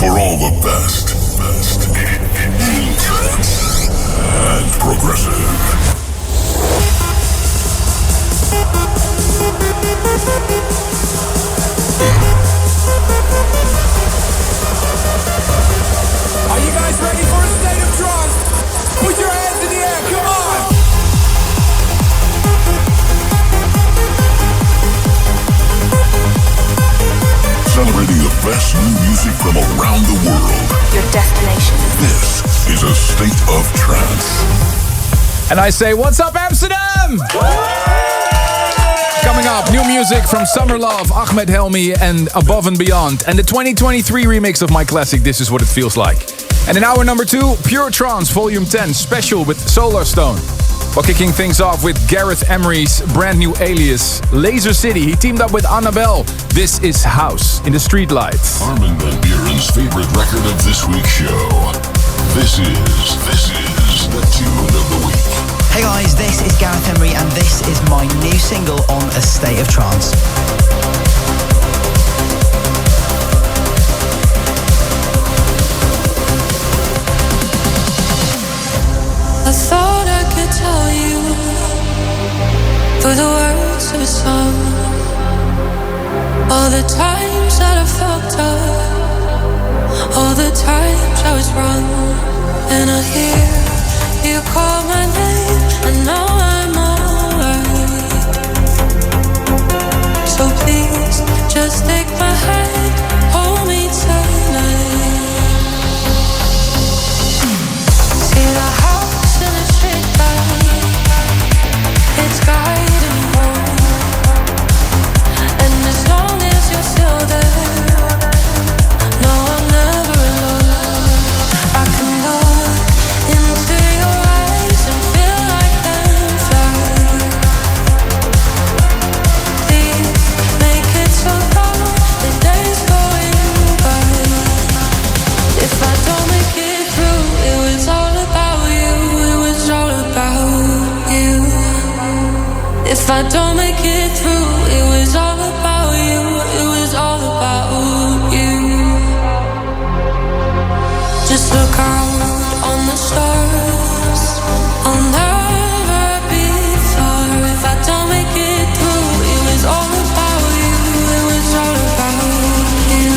for all the best, trance and progressive. Are you guys ready for a state of trance? Put your hands in the air, come on! Celebrating the best new music from around the world. Your destination. This is a State of Trance. And I say, what's up, Amsterdam? Coming up, new music from Summer Love, Ahmed Helmi, and Above and Beyond. And the 2023 remix of my classic, This Is What It Feels Like. And in hour number 2, Pure Trance Volume 10, special with Solar Stone. While kicking things off with Gareth Emery's brand new alias, Laser City. He teamed up with Annabelle. This is House in the Streetlights. Armin van Buuren's favorite record of this week's show. This is the tune of the week. Hey guys, this is Gareth Emery and this is my new single on A State of Trance. I thought I could tell you through the words of a song all the times that I fucked up, all the times I was wrong. And I hear you call my name, and now I'm alright. So please, just take my hand, hold me tonight. See the house in the street light, it's guiding me home. And as long as you're still there, no, I'm never alone. I can look into your eyes and feel like them fly. Please make it so long, the days going by. If I don't make it through, it was all about you. It was all about you. If I don't make it through, it was all about you. It was all about you. Just look out on the stars. I'll never be far. If I don't make it through, it was all about you. It was all about you.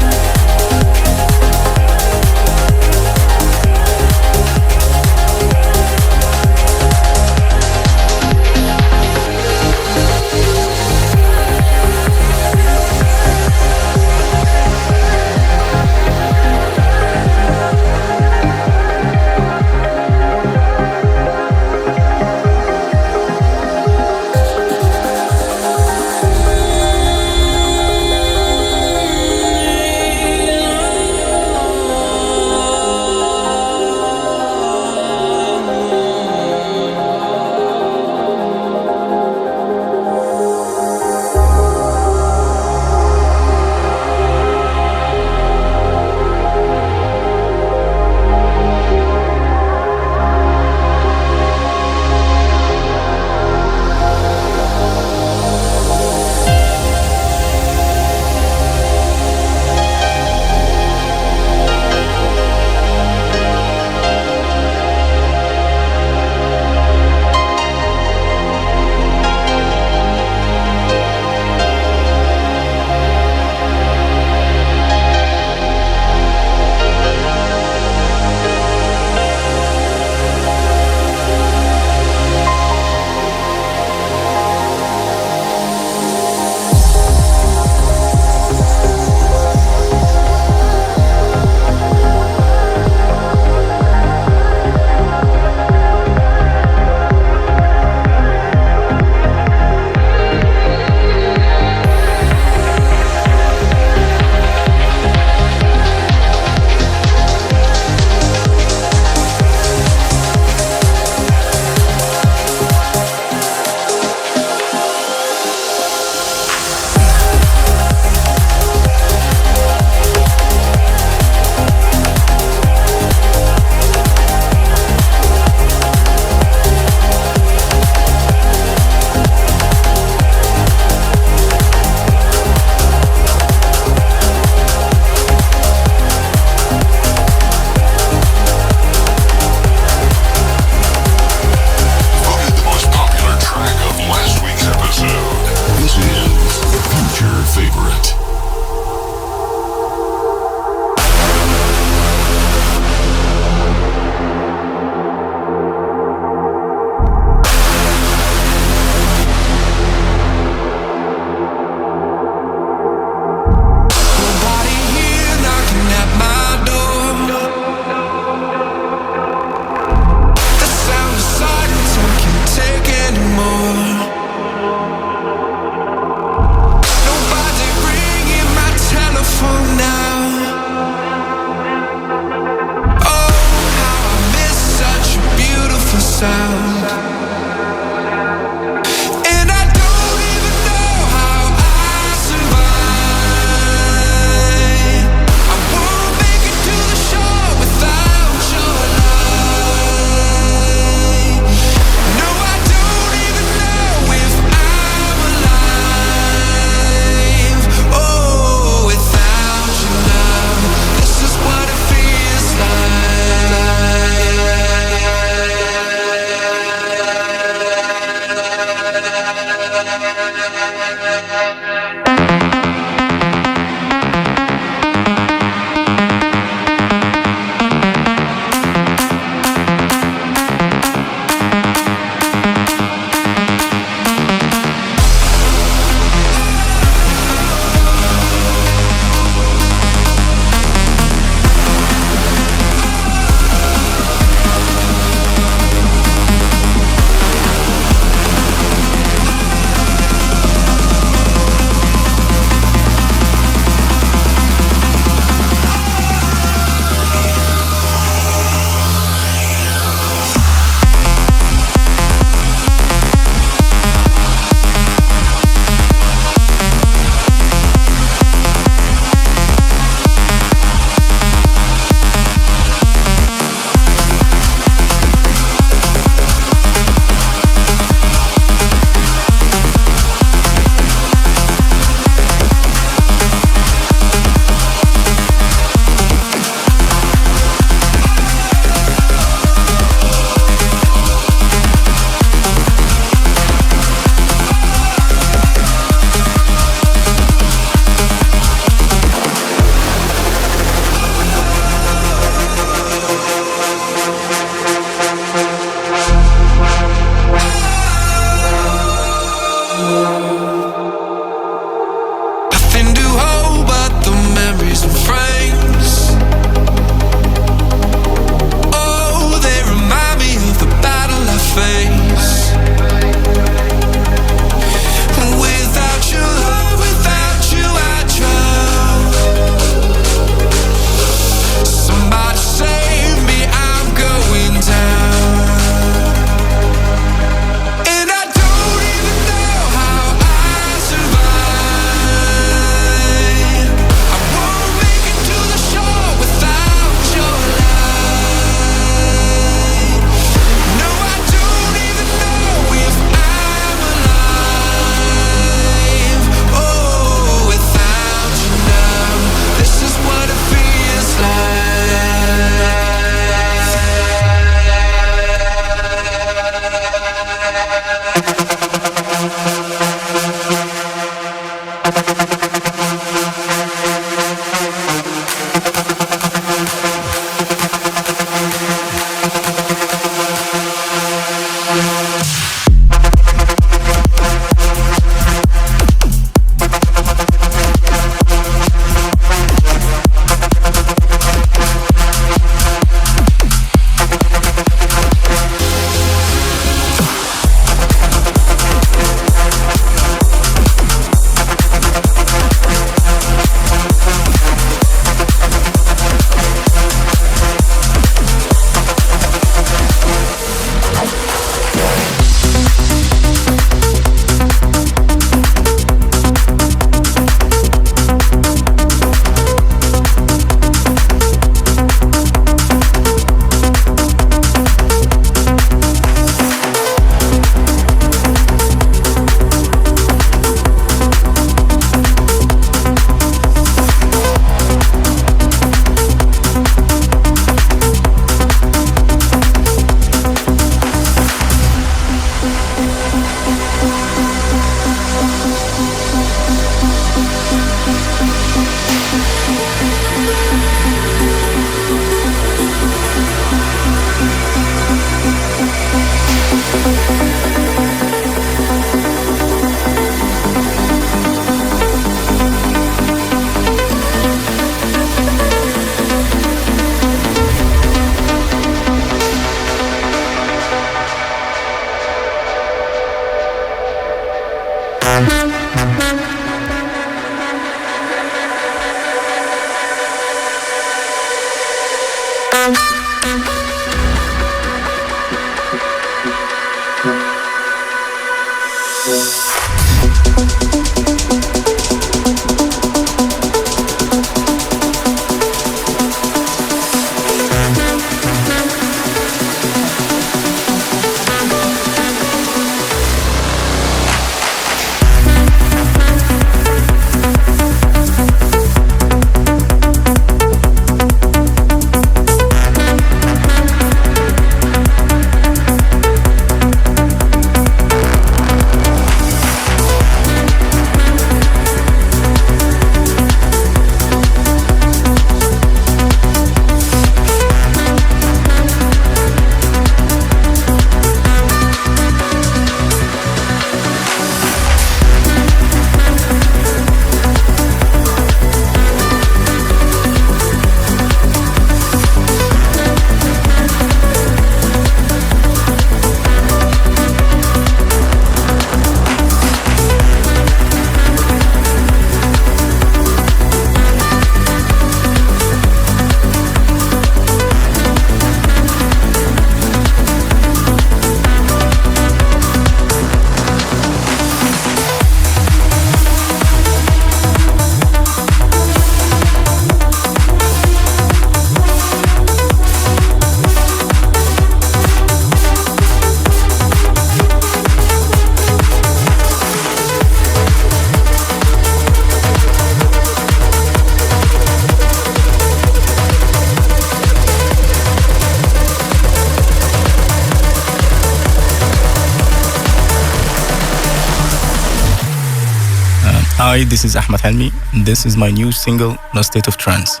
Hi, this is Ahmed Helmi. This is my new single, The State of Trance.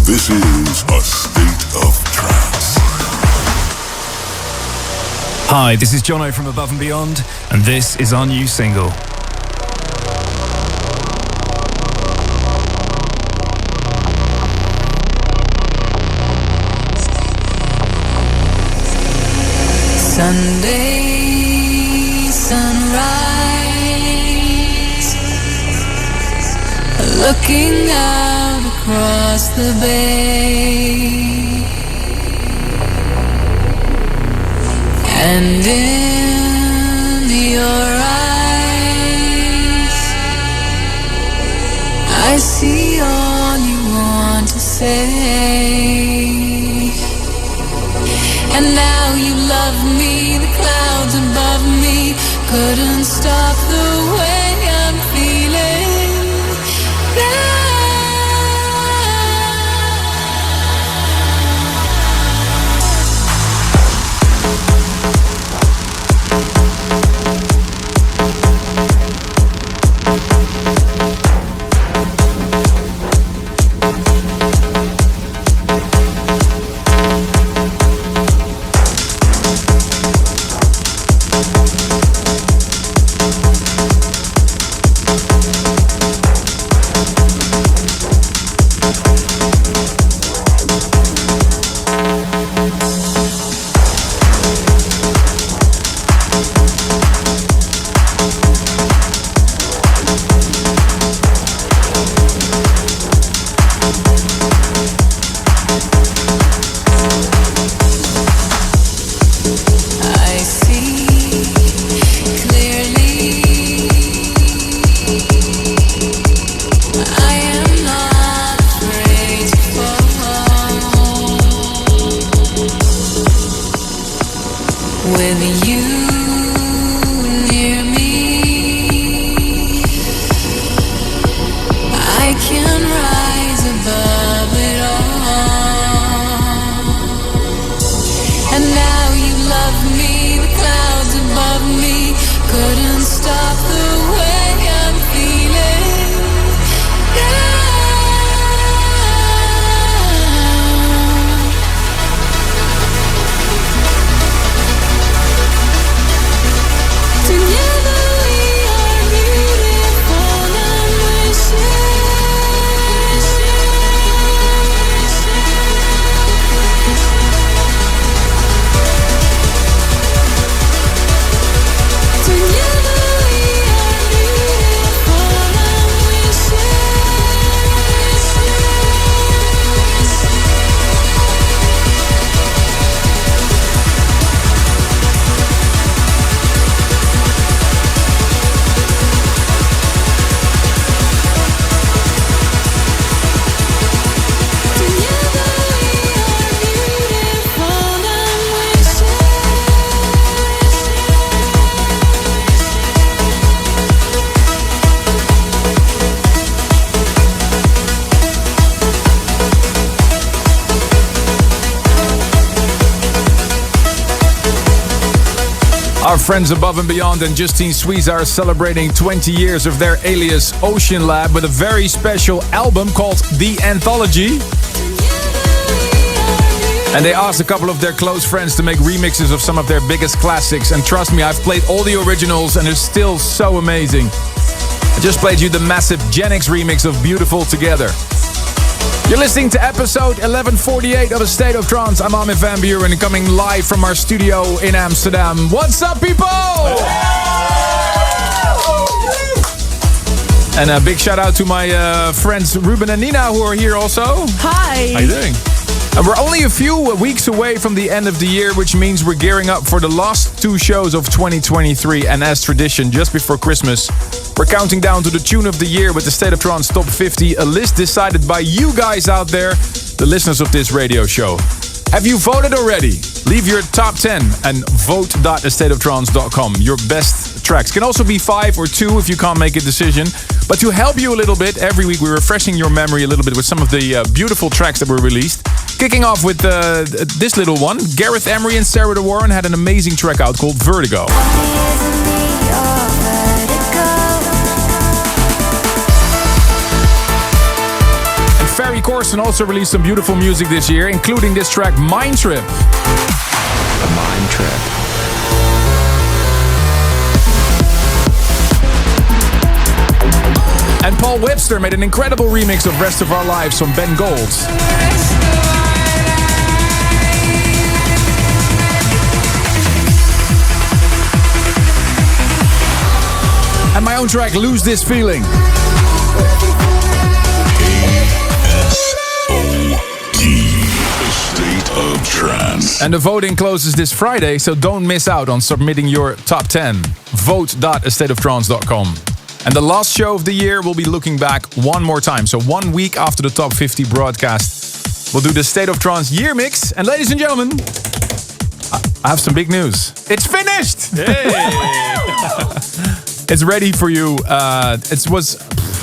This is a State of Trance. Hi, this is Jono from Above and Beyond, and this is our new single. Sunday sunrise, looking out across the bay, and in your eyes I see all you want to say. And now you love me, the clouds above me couldn't stop the way I'm feeling now. with you near me. I can rise above it all. And now you love me, the clouds above me couldn't stop the way I'm feeling now. Together we are beautiful and Our friends Above and Beyond and Justine Suisse are celebrating 20 years of their alias Ocean Lab with a very special album called The Anthology. And they asked a couple of their close friends to make remixes of some of their biggest classics. And trust me, I've played all the originals and they're still so amazing. I just played you the massive Gen X remix of Beautiful Together. You're listening to episode 1148 of A State of Trance. I'm Armin van Buuren, coming live from our studio in Amsterdam. What's up, people? And a big shout out to my friends Ruben and Nina, who are here also. Hi. How you doing? And we're only a few weeks away from the end of the year, which means we're gearing up for the last two shows of 2023. And as tradition, just before Christmas, we're counting down to the tune of the year with the State of Trance Top 50, a list decided by you guys out there, the listeners of this radio show. Have you voted already? Leave your top 10 and vote.astateoftrance.com. Your best tracks. Can also be 5 or 2 if you can't make a decision. But to help you a little bit, every week we're refreshing your memory a little bit with some of the beautiful tracks that were released. Kicking off with this little one. Gareth Emery and Sarah De Warren had an amazing track out called Vertigo. Ferry Corsten also released some beautiful music this year, including this track, Mind Trip. A Mind Trip. And Paul Webster made an incredible remix of Rest of Our Lives from Ben Gold. And my own track, Lose This Feeling. State of Trance. And the voting closes this Friday, so don't miss out on submitting your top 10. Vote.astateoftrance.com. And the last show of the year, we'll be looking back one more time. So 1 week after the top 50 broadcast, we'll do the State of Trance year mix. And ladies and gentlemen, I have some big news. It's finished! It's ready for you. It was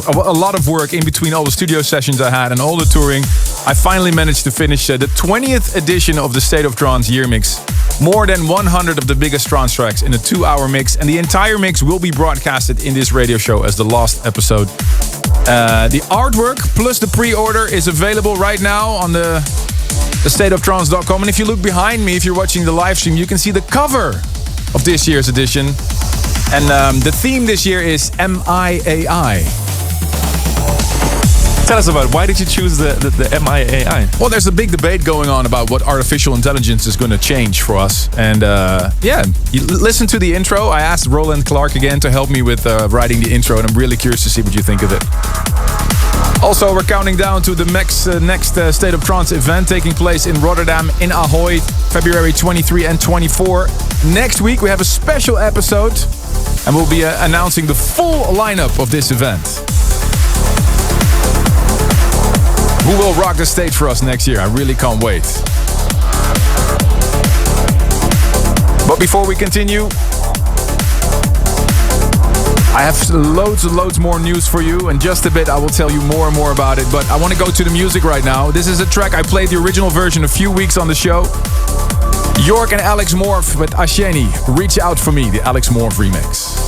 a lot of work in between all the studio sessions I had and all the touring. I finally managed to finish the 20th edition of the State of Trance year mix. More than 100 of the biggest trance tracks in a 2-hour mix. And the entire mix will be broadcasted in this radio show as the last episode. The artwork plus the pre-order is available right now on the stateoftrance.com. And if you look behind me, if you're watching the live stream, you can see the cover of this year's edition. And the theme this year is MIAI. Tell us about it. Why did you choose the MIAI? Well, there's a big debate going on about what artificial intelligence is going to change for us. And you listen to the intro. I asked Roland Clark again to help me with writing the intro, and I'm really curious to see what you think of it. Also, we're counting down to the next State of Trance event taking place in Rotterdam, in Ahoy, February 23 and 24. Next week, we have a special episode, and we'll be announcing the full lineup of this event. Who will rock the stage for us next year? I really can't wait. But Before we continue, I have loads and loads more news for you. In just a bit, I will tell you more and more about it. But I want to go to the music right now. This is a track I played the original version a few weeks on the show. York and Alex Morph with Asheni. Reach Out For Me, the Alex Morph remix.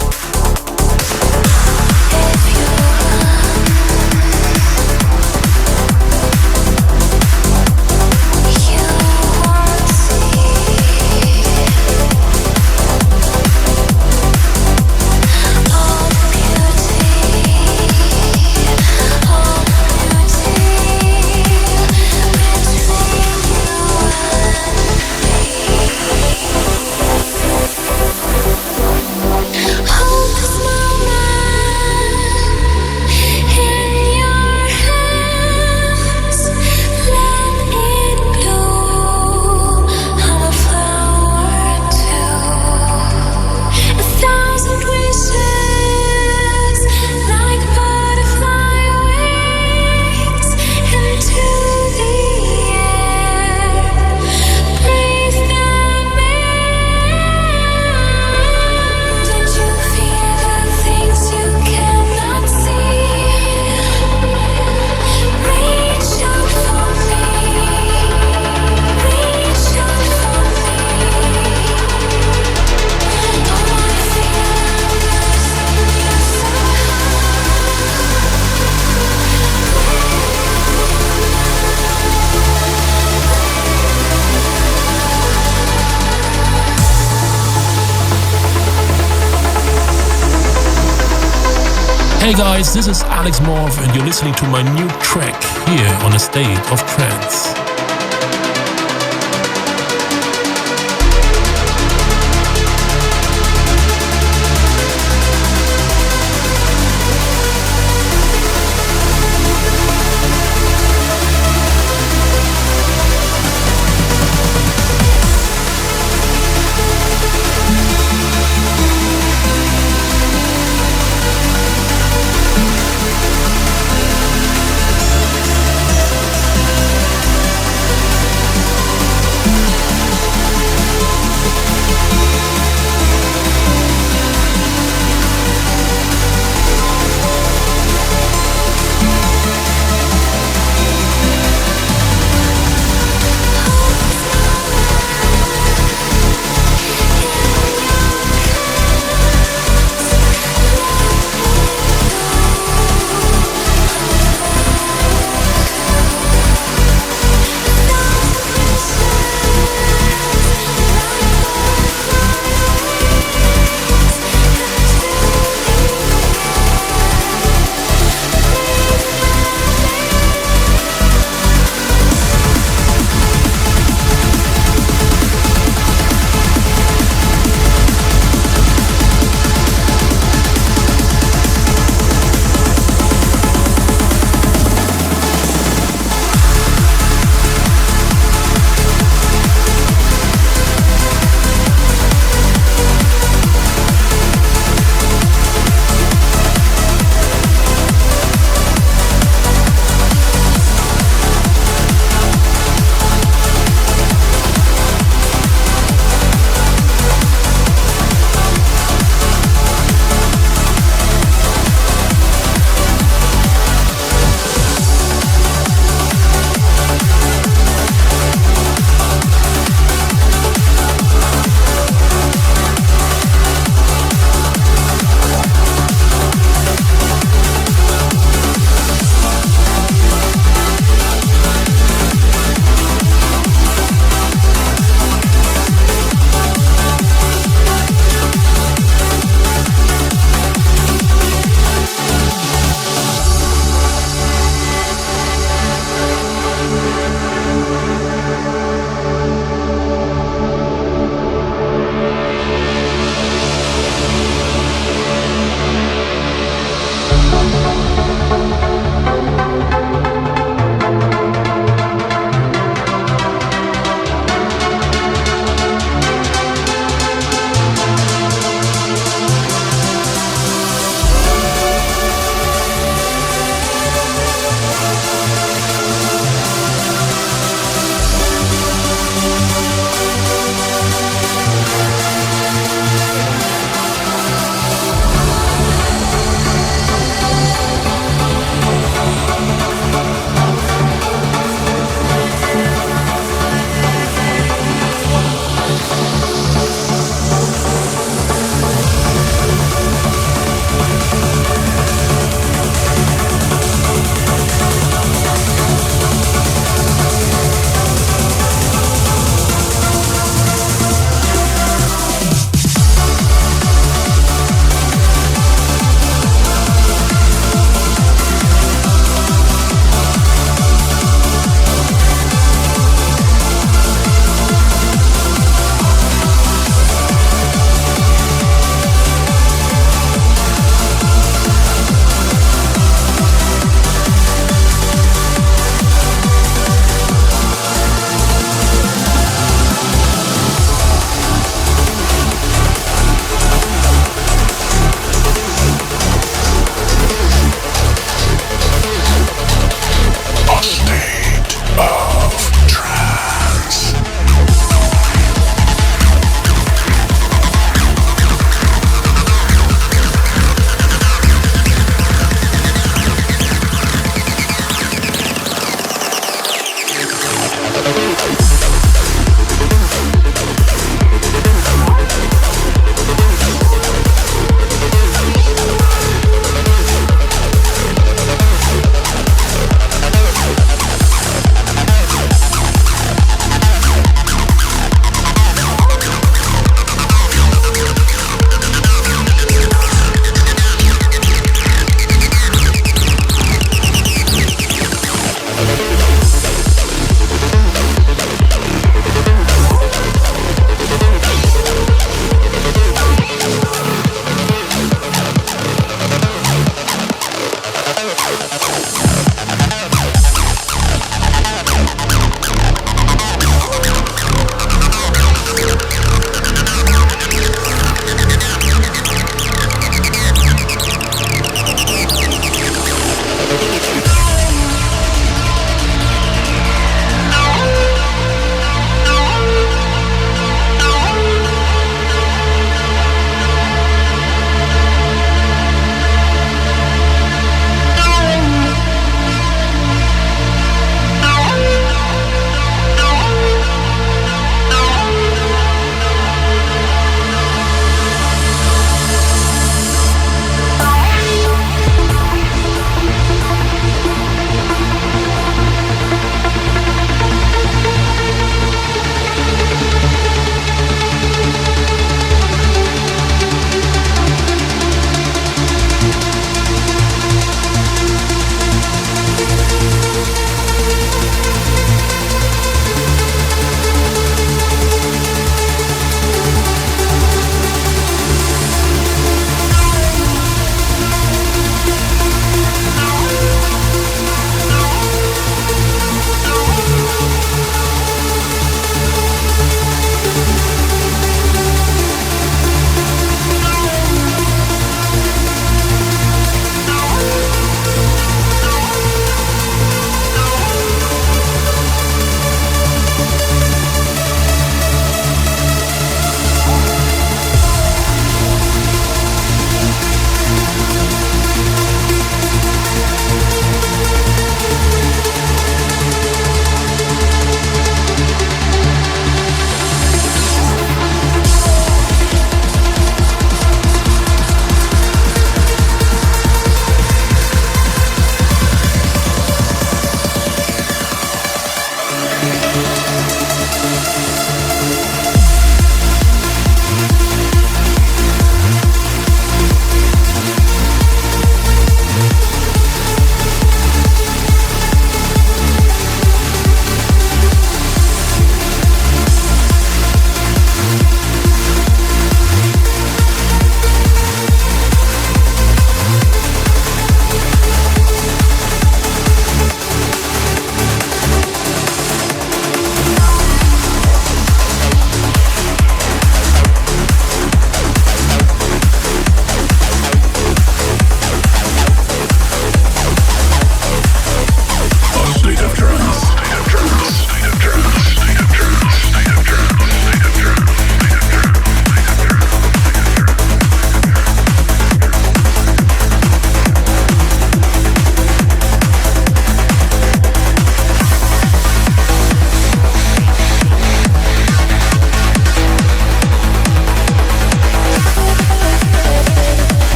Hey guys, this is Alex Morph and you're listening to my new track here on the State of Trance.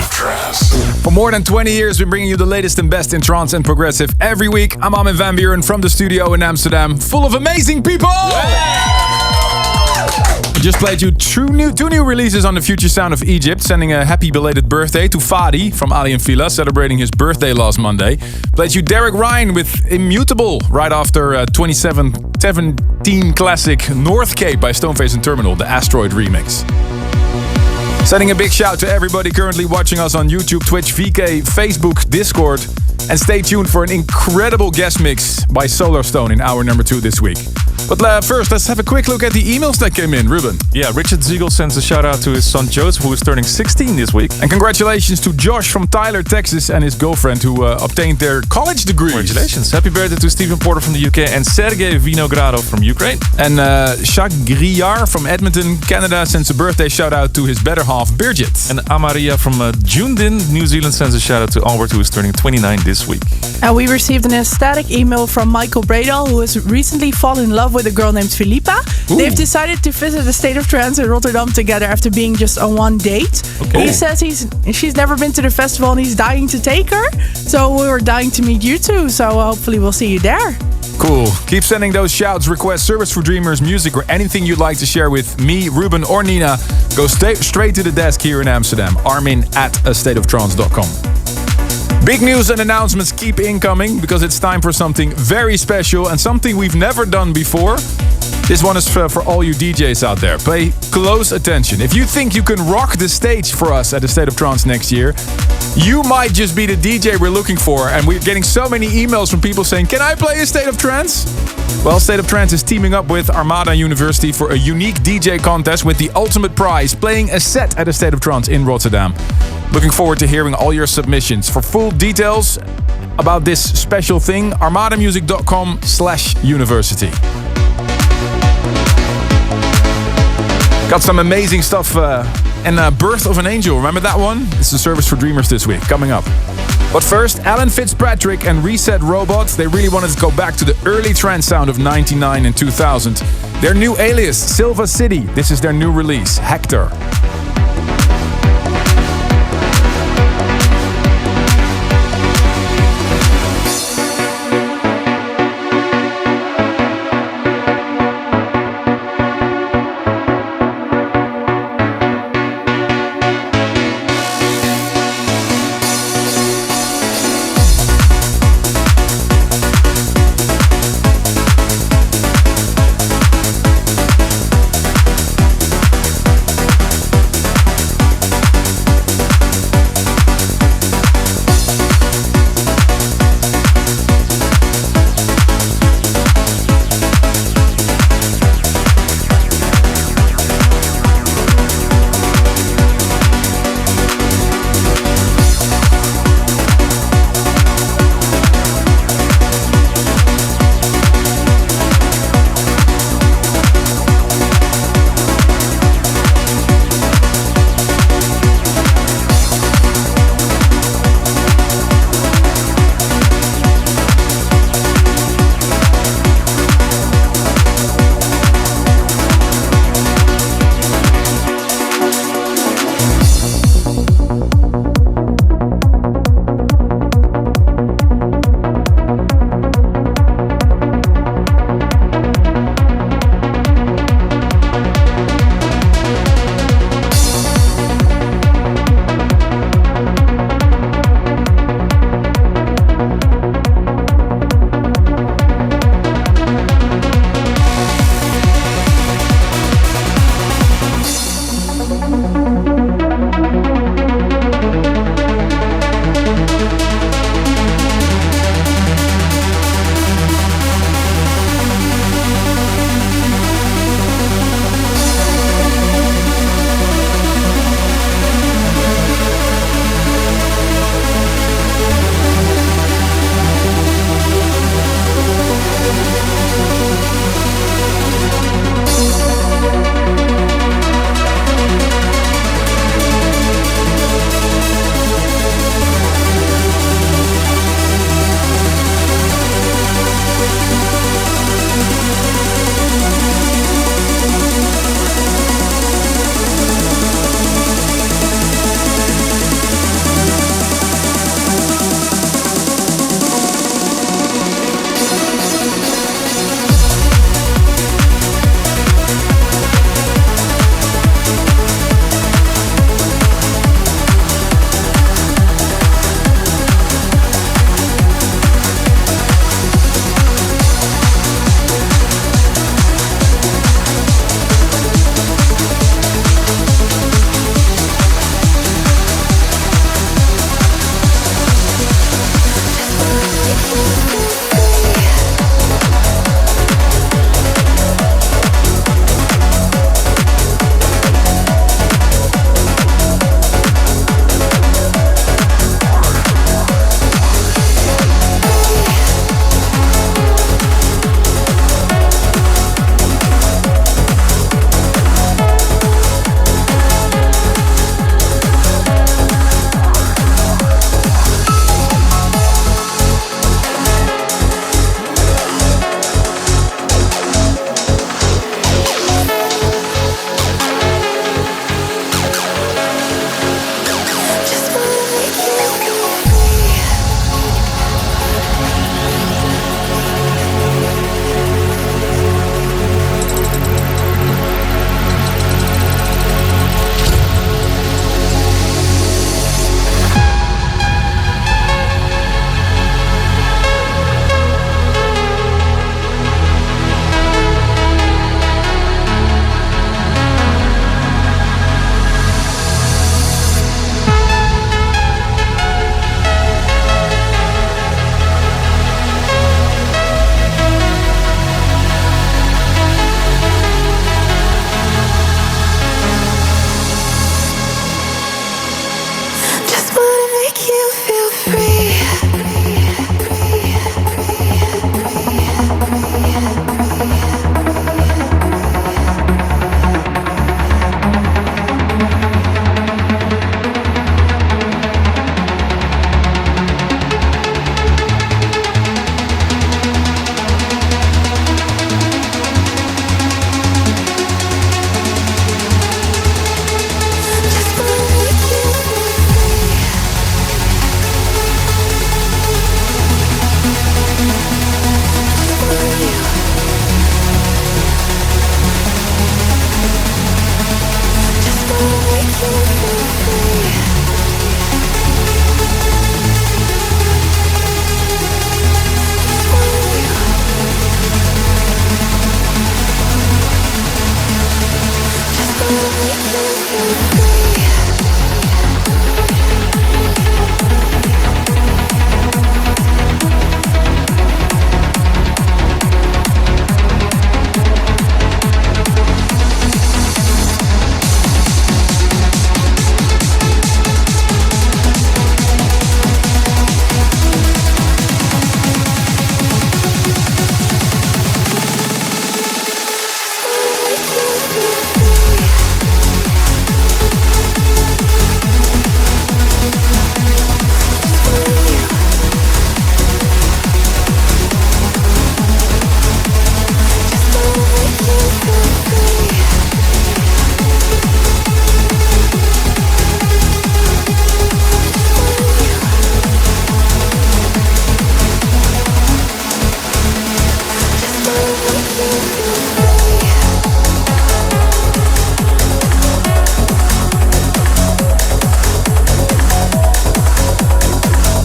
of Trance. For more than 20 years, we're bringing you the latest and best in trance and progressive every week. I'm Armin van Buuren from the studio in Amsterdam, full of amazing people! Just played you two new releases on the future sound of Egypt, sending a happy belated birthday to Fadi from Ali and Fila, celebrating his birthday last Monday. Played you Derek Ryan with Immutable right after 2017 classic North Cape by Stoneface and Terminal, the Asteroid remix. Sending a big shout to everybody currently watching us on YouTube, Twitch, VK, Facebook, Discord. And stay tuned for an incredible guest mix by Solarstone in hour number 2 this week. But first, let's have a quick look at the emails that came in. Ruben. Yeah, Richard Ziegel sends a shout out to his son Joseph, who is turning 16 this week. And congratulations to Josh from Tyler, Texas, and his girlfriend who obtained their college degrees. Congratulations. Happy birthday to Stephen Porter from the UK and Sergei Vinogradov from Ukraine. And Jacques Grillard from Edmonton, Canada, sends a birthday shout out to his better half, Birgit. And Amaria from Dunedin, New Zealand, sends a shout out to Albert, who is turning 29 this week. And we received an ecstatic email from Michael Bradal, who has recently fallen in love with a girl named Filipa. Ooh. They've decided to visit the State of Trance in Rotterdam together after being just on one date. Okay. He says she's never been to the festival and he's dying to take her. So we were dying to meet you too. So hopefully we'll see you there. Cool. Keep sending those shouts, requests, service for dreamers, music, or anything you'd like to share with me, Ruben, or Nina. Go straight to the desk here in Amsterdam. Armin@astateoftrance.com. Big news and announcements keep incoming because it's time for something very special and something we've never done before. This one is for all you DJs out there. Pay close attention. If you think you can rock the stage for us at the State of Trance next year, you might just be the DJ we're looking for. And we're getting so many emails from people saying, can I play a State of Trance? Well, State of Trance is teaming up with Armada University for a unique DJ contest with the ultimate prize, playing a set at the State of Trance in Rotterdam. Looking forward to hearing all your submissions. For full details about this special thing, armadamusic.com/university. Got some amazing stuff and Birth of an Angel. Remember that one? It's the service for dreamers this week, coming up. But first, Alan Fitzpatrick and Reset Robots, they really wanted to go back to the early trance sound of 99 and 2000. Their new alias, Silva City. This is their new release, Hector.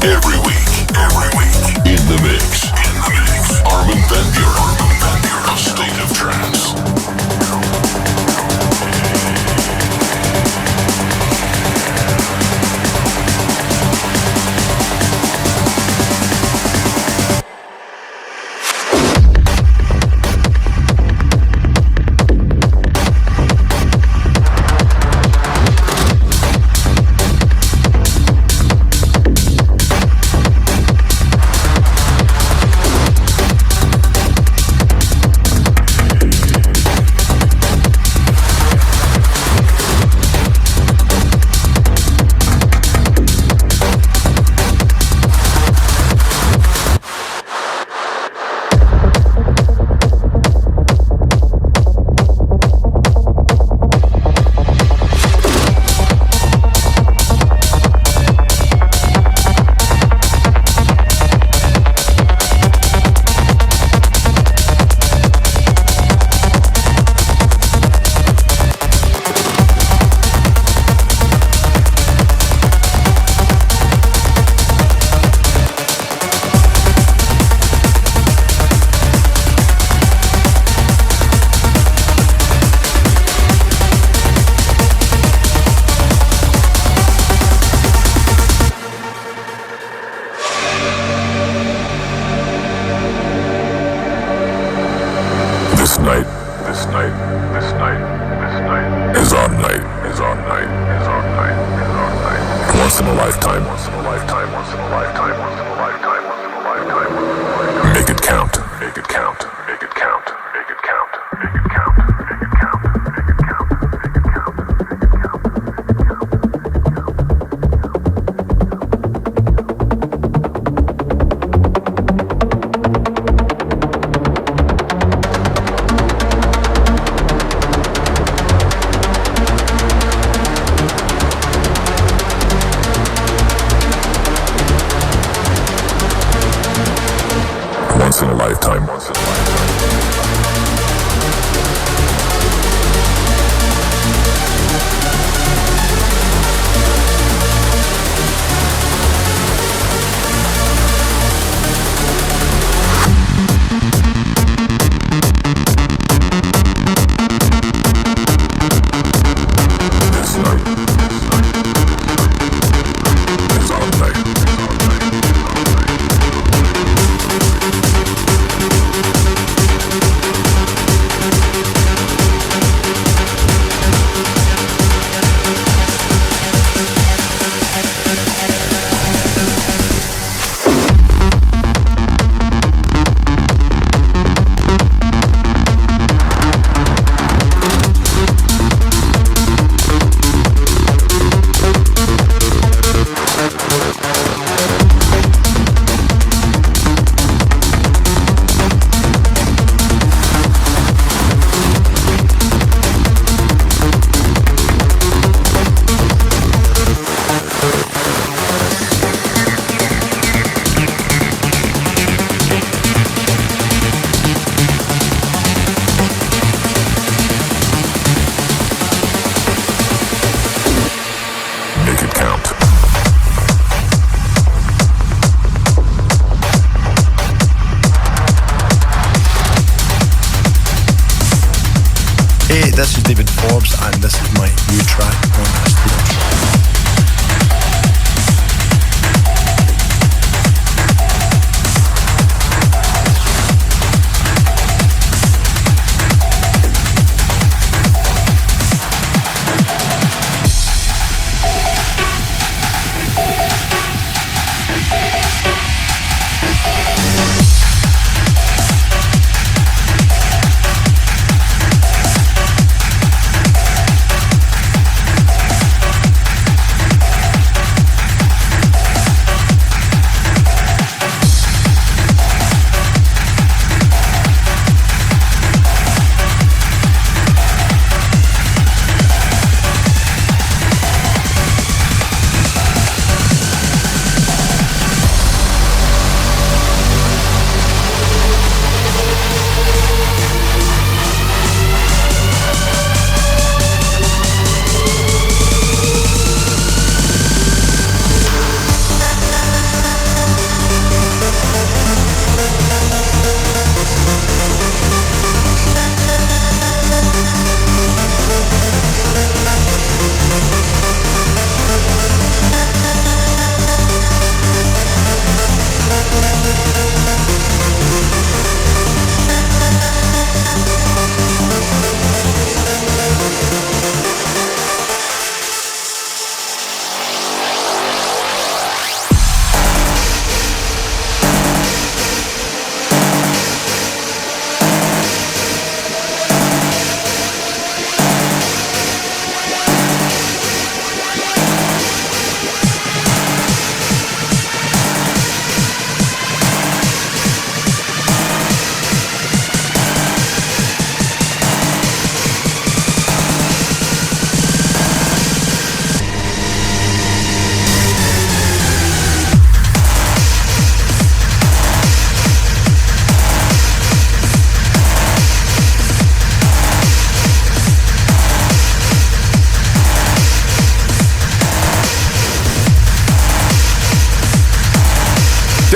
Every week. In the mix. Armin van Buuren. A State of Trance.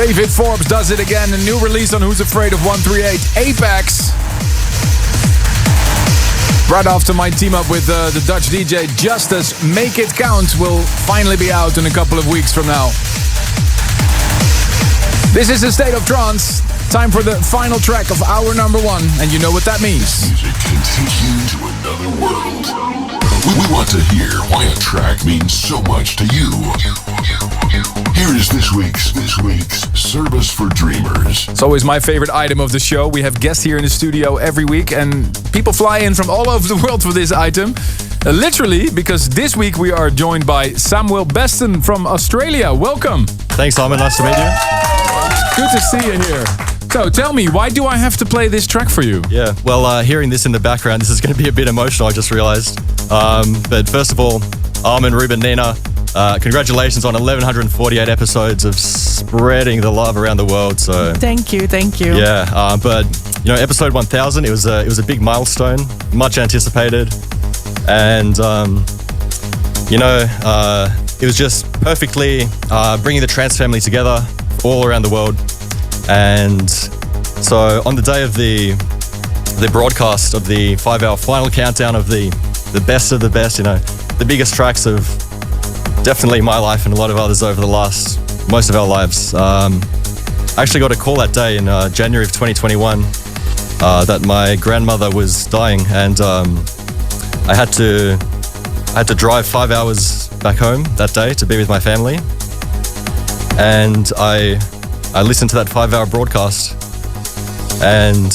David Forbes does it again. A new release on Who's Afraid of 138, Apex. Right after my team up with the Dutch DJ Justice, Make It Count will finally be out in a couple of weeks from now. This is the State of Trance. Time for the final track of our number one, and you know what that means. Music can take you to another world. We want to hear why a track means so much to you. Here is this week's Service for Dreamers. It's always my favorite item of the show. We have guests here in the studio every week, and people fly in from all over the world for this item. Literally, because this week we are joined by Samuel Beston from Australia. Welcome. Thanks, Simon. Nice to meet you. Good to see you here. So tell me, why do I have to play this track for you? Yeah, well, hearing this in the background, this is going to be a bit emotional, I just realized. But first of all, Armin, Ruben, Nina, congratulations on 1,148 episodes of spreading the love around the world. So Thank you. Yeah, but you know, episode 1,000, it was a big milestone, much anticipated, and you know, it was just perfectly bringing the trance family together all around the world. And so on the day of the broadcast of the 5-hour final countdown of the best of the best, you know, the biggest tracks of definitely my life and a lot of others over the most of our lives. I actually got a call that day in January of 2021 that my grandmother was dying, and I had to drive 5 hours back home that day to be with my family. And I listened to that 5-hour broadcast, and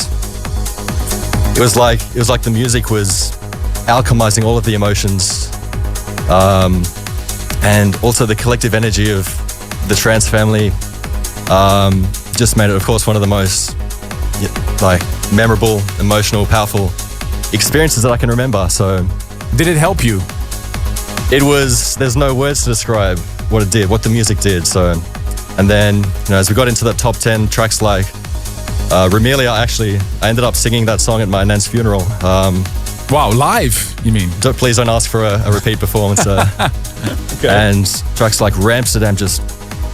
it was like the music was alchemizing all of the emotions, and also the collective energy of the trance family just made it, of course, one of the most like memorable, emotional, powerful experiences that I can remember. So, did it help you? There's no words to describe what it did, what the music did. So. And then, you know, as we got into the top 10 tracks like Remelia, I ended up singing that song at my nan's funeral. Wow, live, you mean? Please don't ask for a repeat performance. Okay. And tracks like Ramsterdam, just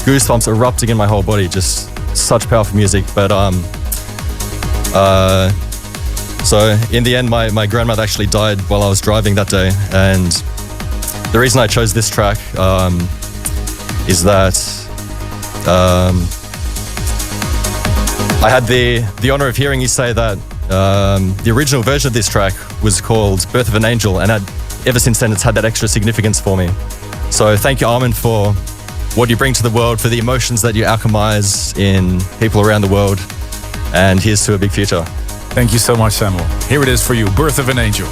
goosebumps erupting in my whole body, just such powerful music. But so in the end, my grandmother actually died while I was driving that day. And the reason I chose this track is that I had the honor of hearing you say that the original version of this track was called Birth of an Angel, and ever since then it's had that extra significance for me. So thank you, Armin, for what you bring to the world, for the emotions that you alchemize in people around the world, and here's to a big future. Thank you so much, Samuel. Here it is for you, Birth of an Angel.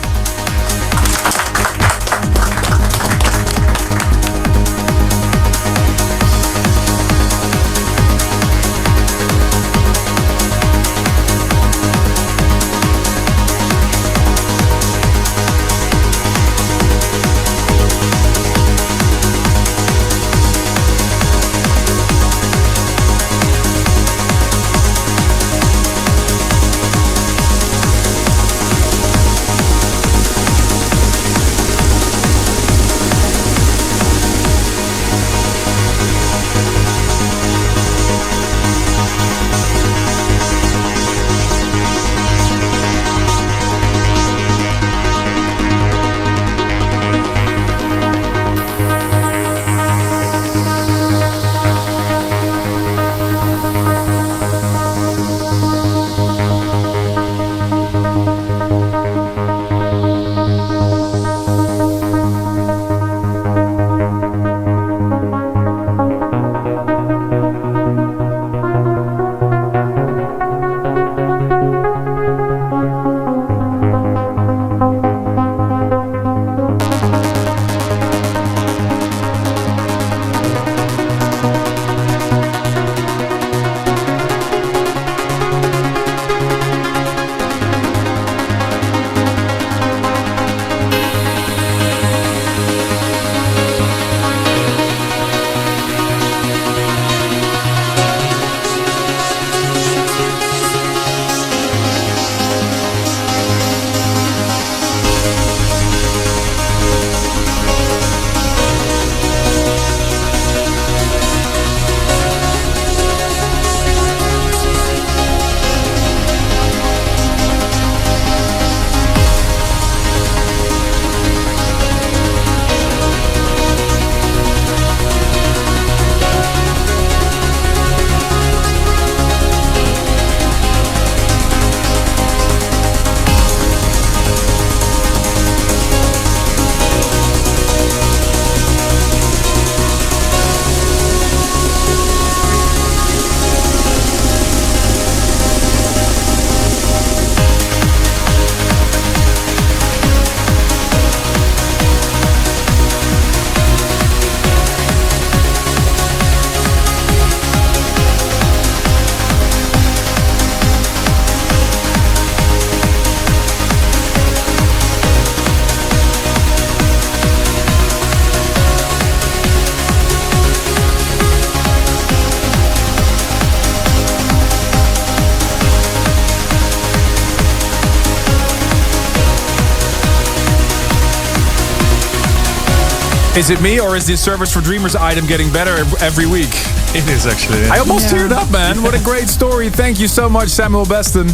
Is it me or is this Service for Dreamers item getting better every week? It is actually. I almost teared up, man. What a great story. Thank you so much, Samuel Beston.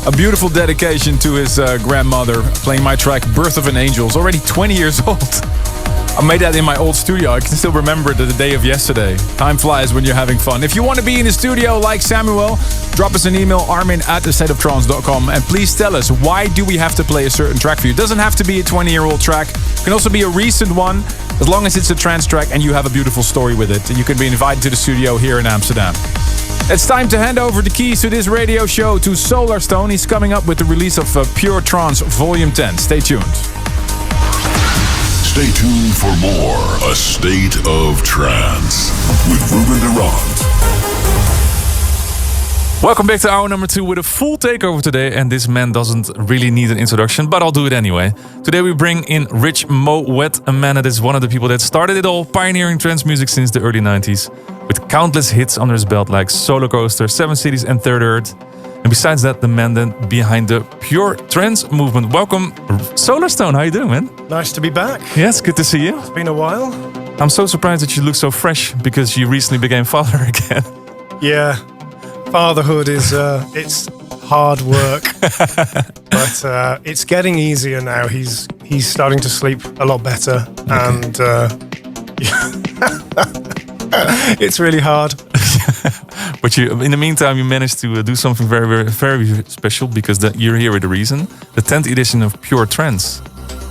A beautiful dedication to his grandmother, playing my track Birth of an Angel. It's already 20 years old. I made that in my old studio. I can still remember it the day of yesterday. Time flies when you're having fun. If you want to be in the studio like Samuel, drop us an email, armin@thestateoftrance.com, and please tell us, why do we have to play a certain track for you? It doesn't have to be a 20-year-old track. It can also be a recent one, as long as it's a trance track and you have a beautiful story with it. You can be invited to the studio here in Amsterdam. It's time to hand over the keys to this radio show to Solarstone. He's coming up with the release of Pure Trance Volume 10. Stay tuned. Stay tuned for more A State of Trance with Ruben Durant. Welcome back to hour number 2 with a full takeover today, and this man doesn't really need an introduction, but I'll do it anyway. Today we bring in Rich Moet, a man that is one of the people that started it all, pioneering trance music since the early 90s, with countless hits under his belt like Solar Coaster, 7 Cities and Third Earth. And besides that, the man then behind the Pure Trance movement. Welcome, Solarstone. How you doing, man? Nice to be back. Yes, good to see you. It's been a while. I'm so surprised that you look so fresh because you recently became father again. Yeah, fatherhood is it's hard work, but it's getting easier now. He's starting to sleep a lot better, and it's really hard. But in the meantime, you managed to do something very, very, very special, because you're here with a reason. The 10th edition of Pure Trance.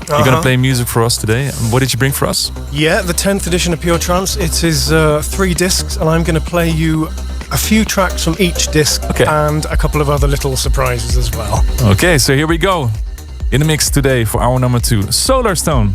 You're going to play music for us today. What did you bring for us? Yeah, the 10th edition of Pure Trance. It is 3 discs, and I'm going to play you a few tracks from each disc, and a couple of other little surprises as well. Okay, so here we go. In the mix today for hour number 2, Solarstone.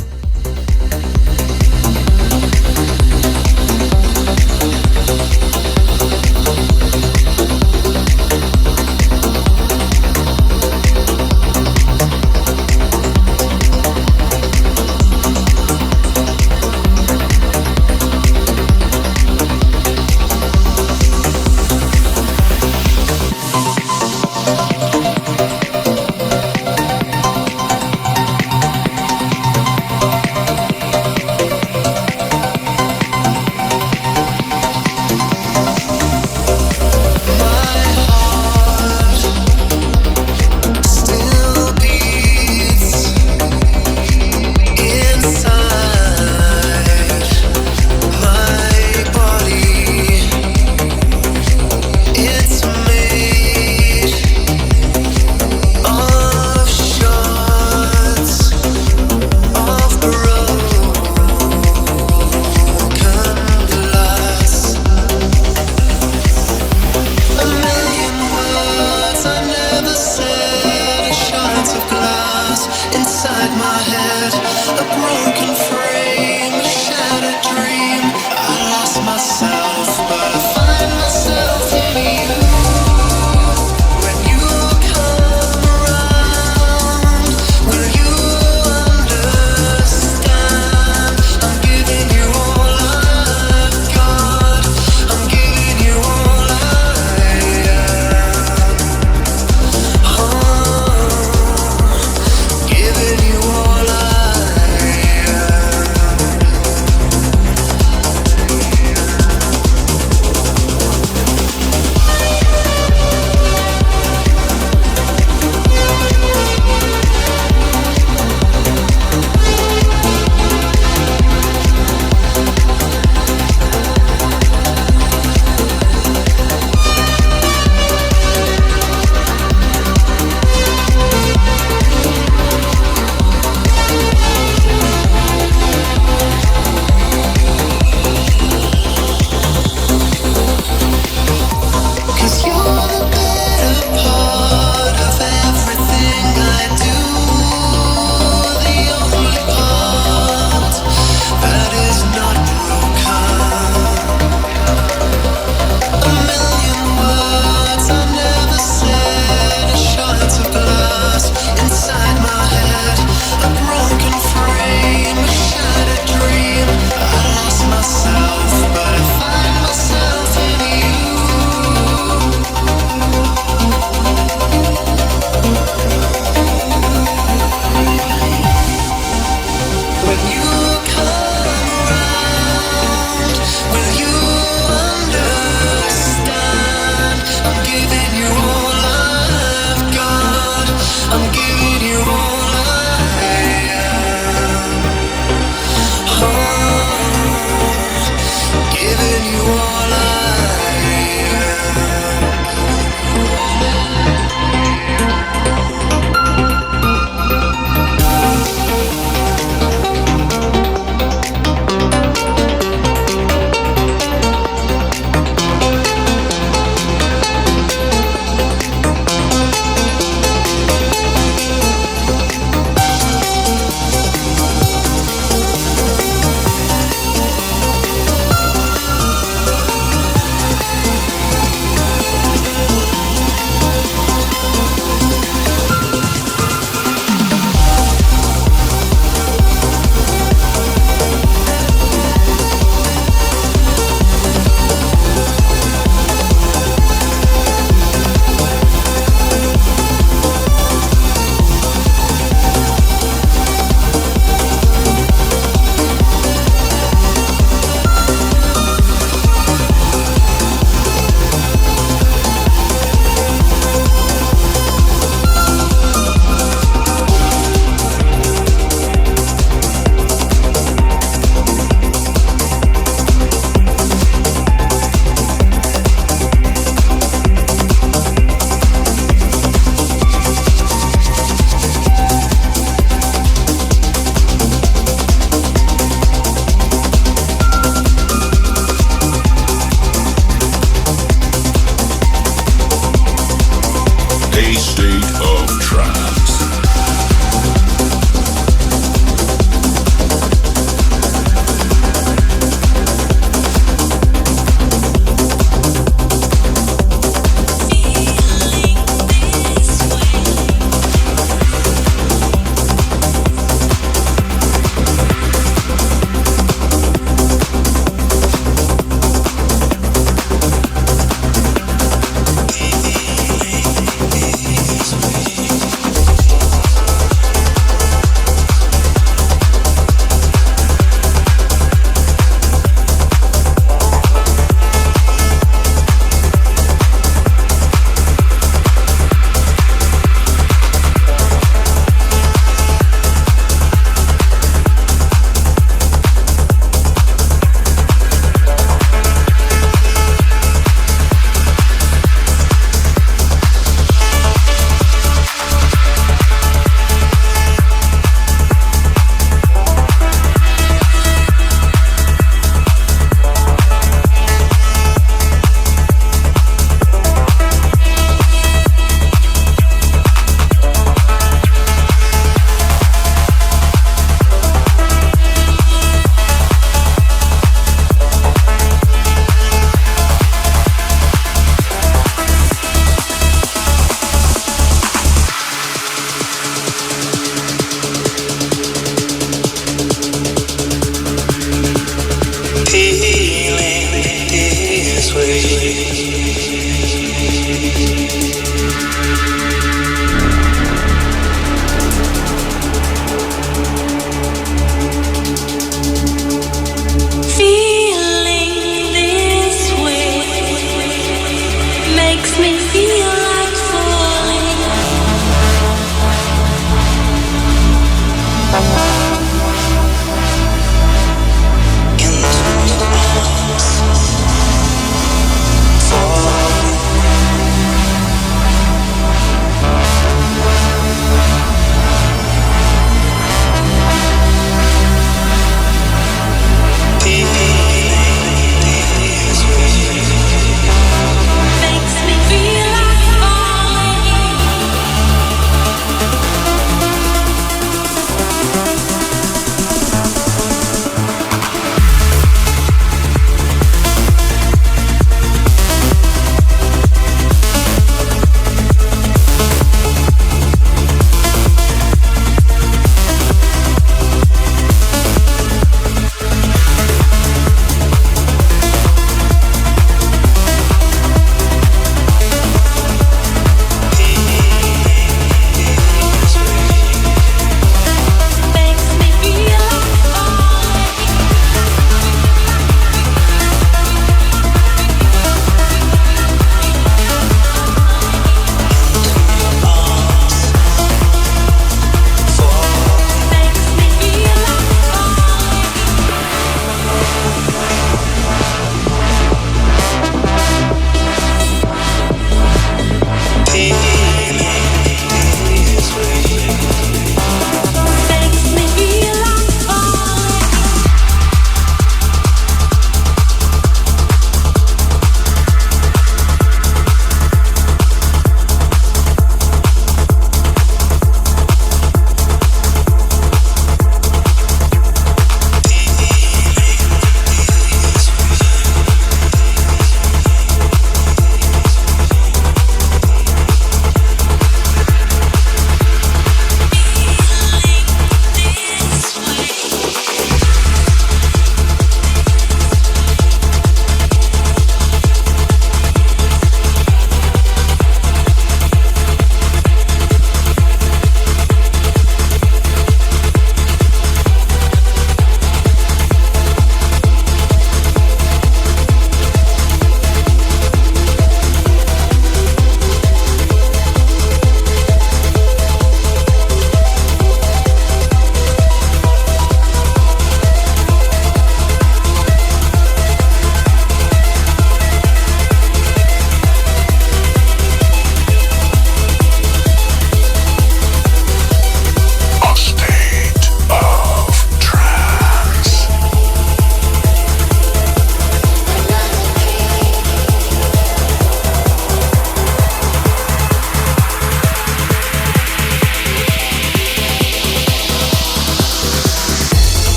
Into the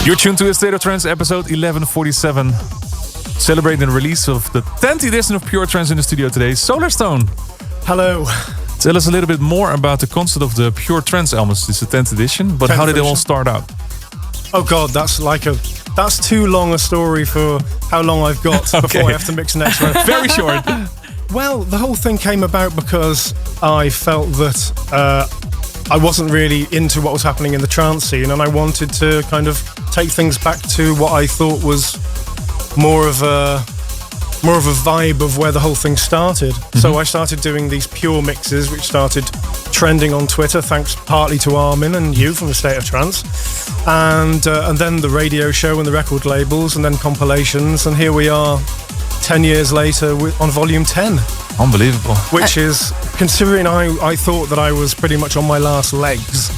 You're tuned to a State of Trance episode 1147. Celebrating the release of the 10th edition of Pure Trance in the studio today, Solarstone. Hello. Tell us a little bit more about the concept of the Pure Trance albums. It's the 10th edition, but how did it all start out? Oh God, that's too long a story for how long I've got before I have to mix next one. Very short. Well, the whole thing came about because I felt that I wasn't really into what was happening in the trance scene, and I wanted to kind of take things back to what I thought was more of a vibe of where the whole thing started. Mm-hmm. So I started doing these pure mixes, which started trending on Twitter, thanks partly to Armin and you from the State of Trance, and then the radio show and the record labels, and then compilations, and here we are 10 years later on volume 10. Unbelievable. Which is, considering I thought that I was pretty much on my last legs.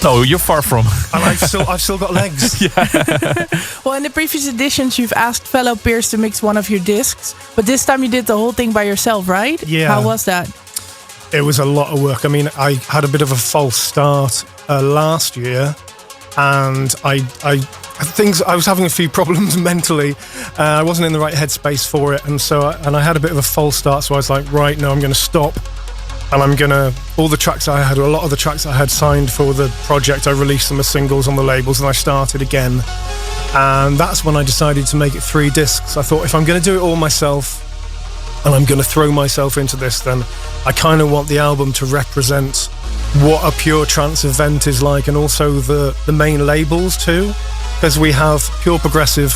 No, you're far from. And I've still got legs. Yeah. Well, in the previous editions, you've asked fellow peers to mix one of your discs, but this time you did the whole thing by yourself, right? Yeah. How was that? It was a lot of work. I mean, I had a bit of a false start last year, and I was having a few problems mentally. I wasn't in the right headspace for it, and I had a bit of a false start. So I was like, right, no, I'm going to stop, and I'm going to a lot of the tracks I had signed for the project, I released them as singles on the labels, and I started again. And that's when I decided to make it 3 discs. I thought, if I'm going to do it all myself, and I'm going to throw myself into this, then I kind of want the album to represent what a pure trance event is like, and also the main labels too, because we have Pure Progressive,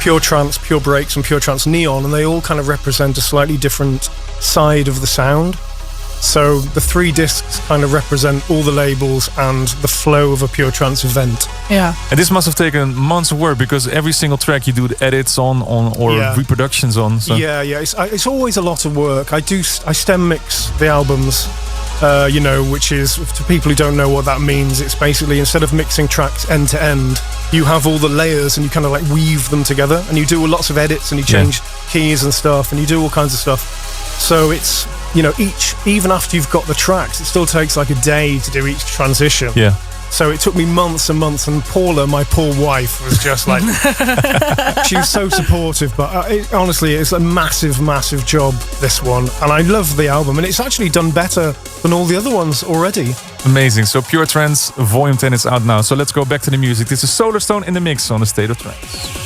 Pure Trance, Pure Breaks, and Pure Trance Neon, and they all kind of represent a slightly different side of the sound. So the 3 discs kind of represent all the labels and the flow of a pure trance event. Yeah. And this must have taken months of work, because every single track you do the edits on or reproductions on. So. Yeah. It's always a lot of work. I stem mix the albums, which is, to people who don't know what that means, it's basically, instead of mixing tracks end to end, you have all the layers and you kind of like weave them together, and you do lots of edits and you change keys and stuff, and you do all kinds of stuff. So it's, even after you've got the tracks, it still takes like a day to do each transition. Yeah. So it took me months and months, and Paula, my poor wife, was just like, she was so supportive, but honestly, it's a massive, massive job, this one. And I love the album, and it's actually done better than all the other ones already. Amazing. So Pure Trance Volume 10 is out now. So let's go back to the music. This is Solarstone in the mix on the State of Trance.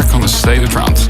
track on the State of Trance.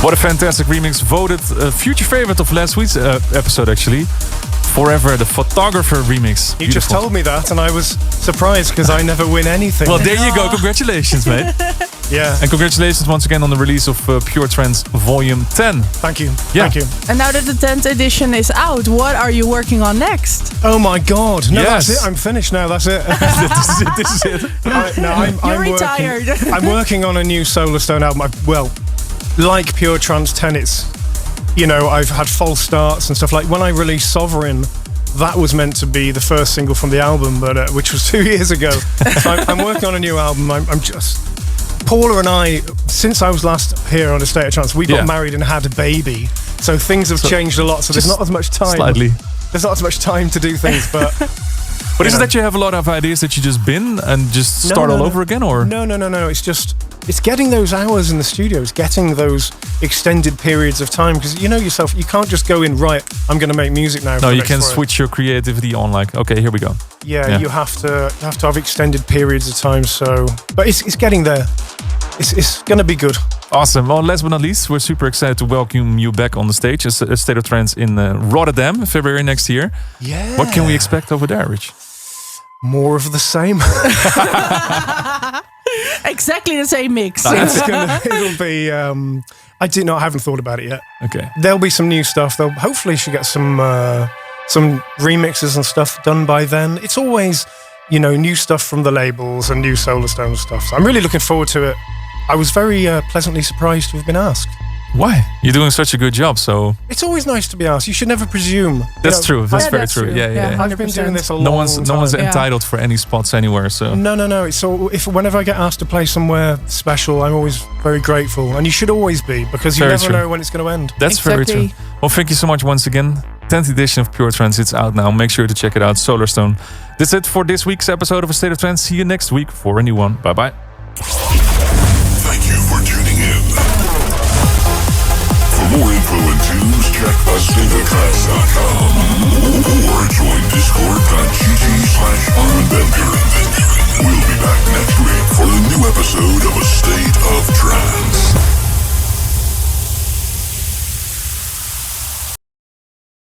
What a fantastic remix. Voted future favorite of last week's episode, actually. Forever, the Photographer remix. You just told me that, and I was surprised because I never win anything. Well, there you go. Congratulations, mate. Yeah. And congratulations once again on the release of Pure Trance Volume 10. Thank you. Yeah. Thank you. And now that the 10th edition is out, what are you working on next? Oh my God. No, Yes. that's it. I'm finished now. That's it. This is it. You're retired. I'm working on a new Solarstone album. Like Pure Trance 10, it's, I've had false starts and stuff. Like when I released Sovereign, that was meant to be the first single from the album, but which was 2 years ago. So I'm working on a new album. I'm just... Paula and I, since I was last here on A State of Trance, we got married and had a baby. So things have changed a lot. So there's not as much time. Slightly. There's not as much time to do things, but... But is it that you have a lot of ideas that you just bin and just start all over again, or? No. It's getting those hours in the studio. It's getting those extended periods of time, because you know yourself, you can't just go in, right, I'm going to make music now. No, you can switch your creativity on, like, okay, here we go. Yeah, you have to have extended periods of time. So, but it's getting there. It's going to be good. Awesome. Well, last but not least, we're super excited to welcome you back on the stage as a State of Trance in Rotterdam, February next year. Yeah. What can we expect over there, Rich? More of the same. Exactly the same mix. It'll be. I haven't thought about it yet. Okay. There'll be some new stuff. Hopefully, should get some remixes and stuff done by then. It's always, new stuff from the labels and new Solarstone stuff. So I'm really looking forward to it. I was very pleasantly surprised to have been asked. Why? You're doing such a good job, so... It's always nice to be asked. You should never presume. That's true. That's very true. Yeah. I've been doing this a long time. No one's entitled for any spots anywhere, so... No. So whenever I get asked to play somewhere special, I'm always very grateful. And you should always be, because you never know when it's going to end. That's very true. Well, thank you so much once again. 10th edition of Pure Trance, it's out now. Make sure to check it out, Solarstone. That's it for this week's episode of A State of Trance. See you next week for a new one. Bye-bye. Thank you for tuning in. For more info and tunes, check astateoftrance.com or join discord.gg/ArminBender. We'll be back next week for a new episode of A State of Trance.